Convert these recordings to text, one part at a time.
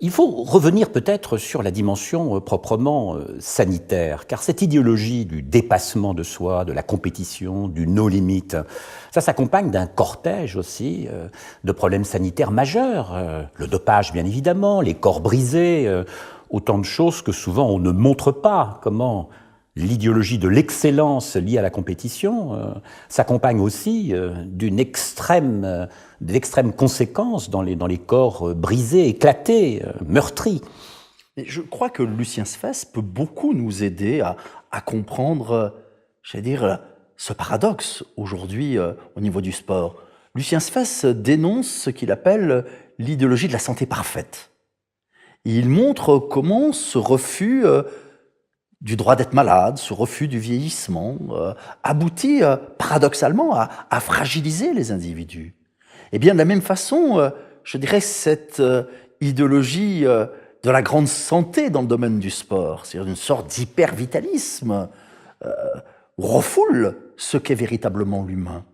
Il faut revenir peut-être sur la dimension proprement sanitaire, car cette idéologie du dépassement de soi, de la compétition, du no limit, ça s'accompagne d'un cortège aussi de problèmes sanitaires majeurs. Le dopage, bien évidemment, les corps brisés, autant de choses que souvent on ne montre pas. Comment l'idéologie de l'excellence liée à la compétition s'accompagne aussi d'extrêmes conséquences dans les corps brisés, éclatés, meurtris. Et je crois que Lucien Sfès peut beaucoup nous aider à comprendre, j'allais dire, ce paradoxe aujourd'hui au niveau du sport. Lucien Sfès dénonce ce qu'il appelle l'idéologie de la santé parfaite. Et il montre comment ce refus du droit d'être malade, ce refus du vieillissement, aboutit paradoxalement à fragiliser les individus. Et bien de la même façon, je dirais cette idéologie de la grande santé dans le domaine du sport, c'est-à-dire une sorte d'hypervitalisme, refoule ce qu'est véritablement l'humain.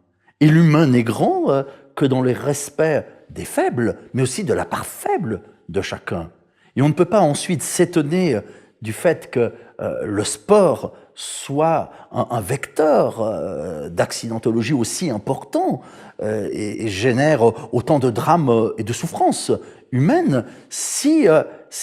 Et l'humain n'est grand que dans le respect des faibles, mais aussi de la part faible de chacun. Et on ne peut pas ensuite s'étonner du fait que le sport soit un vecteur d'accidentologie aussi important et génère autant de drames et de souffrances humaines si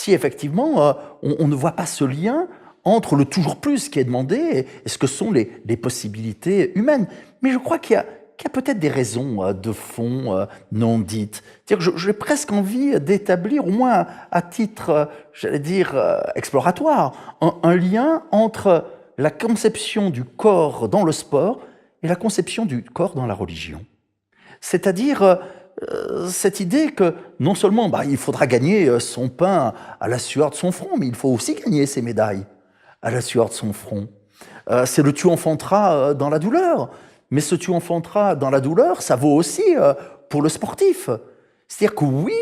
effectivement on ne voit pas ce lien entre le toujours plus qui est demandé et ce que sont les possibilités humaines. Mais je crois qu'il y a peut-être des raisons de fond non dites. J'ai presque envie d'établir, au moins à titre, j'allais dire, exploratoire, un lien entre la conception du corps dans le sport et la conception du corps dans la religion. C'est-à-dire cette idée que non seulement il faudra gagner son pain à la sueur de son front, mais il faut aussi gagner ses médailles à la sueur de son front. C'est le tu enfanteras dans la douleur. Mais ce tu enfanteras dans la douleur, ça vaut aussi pour le sportif. C'est-à-dire que oui,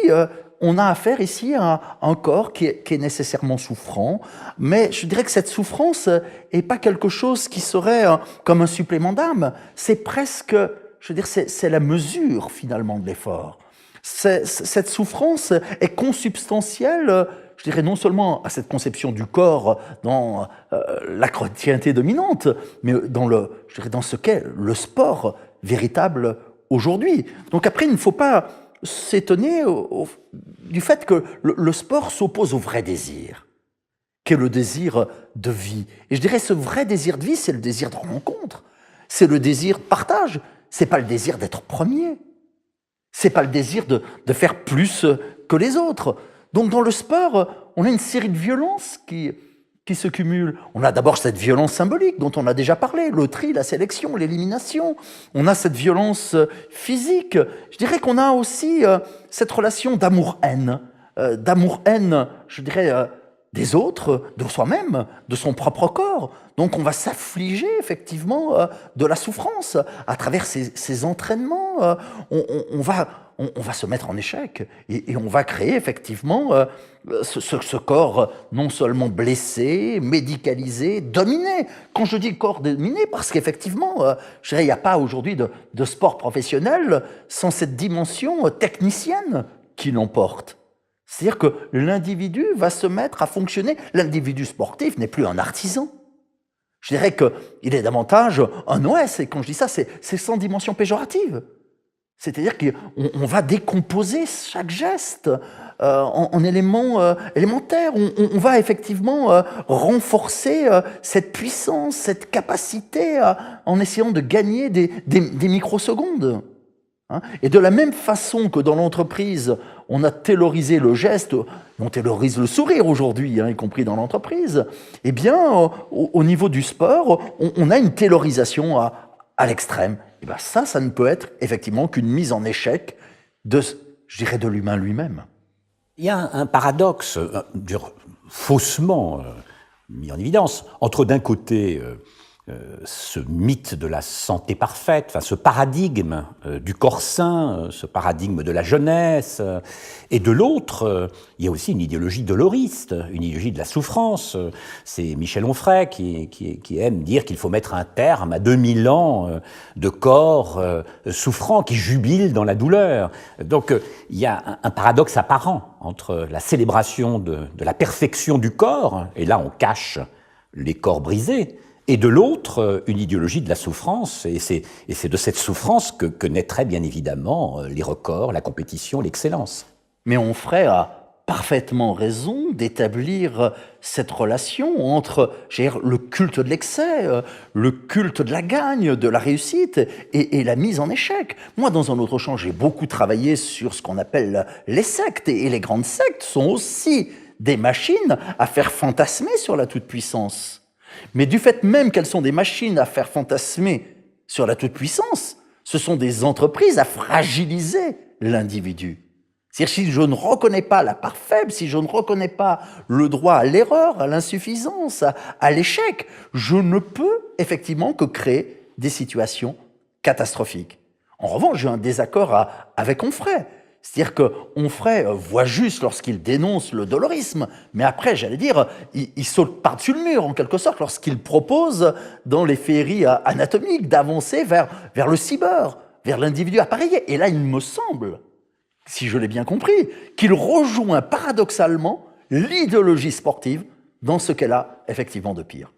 on a affaire ici à un corps qui est nécessairement souffrant, mais je dirais que cette souffrance n'est pas quelque chose qui serait comme un supplément d'âme. C'est presque, je veux dire, c'est la mesure finalement de l'effort. Cette souffrance est consubstantielle, je dirais, non seulement à cette conception du corps dans la chrétienté dominante, mais dans ce qu'est le sport véritable aujourd'hui. Donc après, il ne faut pas s'étonner du fait que le sport s'oppose au vrai désir, qui est le désir de vie. Et je dirais, ce vrai désir de vie, c'est le désir de rencontre, c'est le désir de partage, c'est pas le désir d'être premier, c'est pas le désir de faire plus que les autres. Donc dans le sport, on a une série de violences qui se cumulent. On a d'abord cette violence symbolique dont on a déjà parlé, le tri, la sélection, l'élimination. On a cette violence physique. Je dirais qu'on a aussi cette relation d'amour-haine. D'amour-haine, je dirais, des autres, de soi-même, de son propre corps. Donc on va s'affliger effectivement de la souffrance à travers ces entraînements. On va se mettre en échec et on va créer effectivement ce corps non seulement blessé, médicalisé, dominé. Quand je dis corps dominé, parce qu'effectivement, je dirais, il n'y a pas aujourd'hui de sport professionnel sans cette dimension technicienne qui l'emporte. C'est-à-dire que l'individu va se mettre à fonctionner. L'individu sportif n'est plus un artisan. Je dirais qu'il est davantage un OS. Et quand je dis ça, c'est sans dimension péjorative. C'est-à-dire qu'on va décomposer chaque geste en éléments élémentaires. On va effectivement renforcer cette puissance, cette capacité en essayant de gagner des microsecondes. Et de la même façon que dans l'entreprise, on a taylorisé le geste, on taylorise le sourire aujourd'hui, y compris dans l'entreprise, eh bien, au niveau du sport, on a une taylorisation à l'extrême. Et bien ça ne peut être effectivement qu'une mise en échec je dirais, de l'humain lui-même. Il y a un paradoxe faussement mis en évidence entre d'un côté ce mythe de la santé parfaite, enfin, ce paradigme du corps sain, ce paradigme de la jeunesse, et de l'autre, il y a aussi une idéologie doloriste, une idéologie de la souffrance. C'est Michel Onfray qui aime dire qu'il faut mettre un terme à 2000 ans de corps souffrant, qui jubilent dans la douleur. Donc il y a un paradoxe apparent entre la célébration de la perfection du corps, et là on cache les corps brisés, et de l'autre, une idéologie de la souffrance, et c'est de cette souffrance que naîtraient bien évidemment les records, la compétition, l'excellence. Mais Onfray a parfaitement raison d'établir cette relation entre le culte de l'excès, le culte de la gagne, de la réussite et la mise en échec. Moi, dans un autre champ, j'ai beaucoup travaillé sur ce qu'on appelle les sectes, et les grandes sectes sont aussi des machines à faire fantasmer sur la toute-puissance. Mais du fait même qu'elles sont des machines à faire fantasmer sur la toute-puissance, ce sont des entreprises à fragiliser l'individu. C'est-à-dire, si je ne reconnais pas la part faible, si je ne reconnais pas le droit à l'erreur, à l'insuffisance, à l'échec, je ne peux effectivement que créer des situations catastrophiques. En revanche, j'ai un désaccord avec Onfray. C'est-à-dire qu'Onfray voit juste lorsqu'il dénonce le dolorisme, mais après, j'allais dire, il saute par-dessus le mur, en quelque sorte, lorsqu'il propose, dans les féeries anatomiques, d'avancer vers le cyber, vers l'individu appareillé. Et là, il me semble, si je l'ai bien compris, qu'il rejoint paradoxalement l'idéologie sportive dans ce qu'elle a effectivement de pire.